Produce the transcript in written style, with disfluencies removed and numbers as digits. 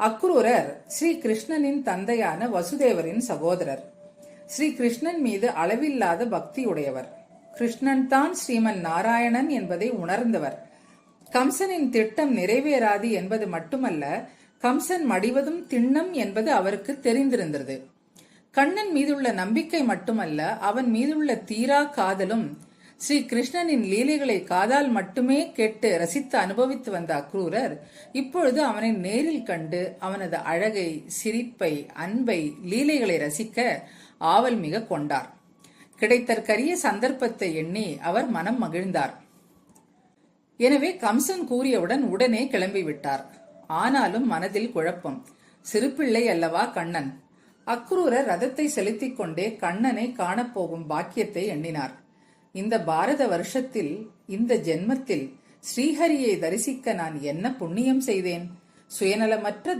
அக்ரூரர் ஸ்ரீ கிருஷ்ணனின் தந்தையான வசுதேவரின் சகோதரர். ஸ்ரீ கிருஷ்ணன் மீது அளவில்லாத பக்தியுடையவர். கிருஷ்ணன் தான் ஸ்ரீமன் நாராயணன் என்பதை உணர்ந்தவர். கம்சனின் திட்டம் நிறைவேறாது என்பது மட்டுமல்ல, கம்சன் மடிவதும் திண்ணம் என்பது அவருக்கு தெரிந்திருந்தது. கண்ணன் மீதுள்ள நம்பிக்கை மட்டுமல்ல, அவன் மீதுள்ள தீரா காதலும். ஸ்ரீ கிருஷ்ணனின் லீலைகளை காதால் மட்டுமே கேட்டு ரசித்து அனுபவித்து வந்த அக்ரூரர் இப்பொழுது அவனை நேரில் கண்டு அவனது அழகை, சிரிப்பை, அன்பை, லீலைகளை ரசிக்க ஆவல் மிக கொண்டார். கிடைத்தற்கரிய சந்தர்ப்பத்தை எண்ணி அவர் மனம் மகிழ்ந்தார். எனவே கம்சன் கூறியவுடன் உடனே கிளம்பிவிட்டார். ஆனாலும் மனதில் குழப்பம். சிறுபிள்ளை அல்லவா கண்ணன். அக்ரூரர் ரதத்தை செலுத்திக் கொண்டே கண்ணனை காணப்போகும் பாக்கியத்தை எண்ணினார். இந்த பாரத வருஷத்தில், இந்த ஜென்மத்தில் ஸ்ரீஹரியை தரிசிக்க நான் என்ன புண்ணியம் செய்தேன்? சுயநலமற்ற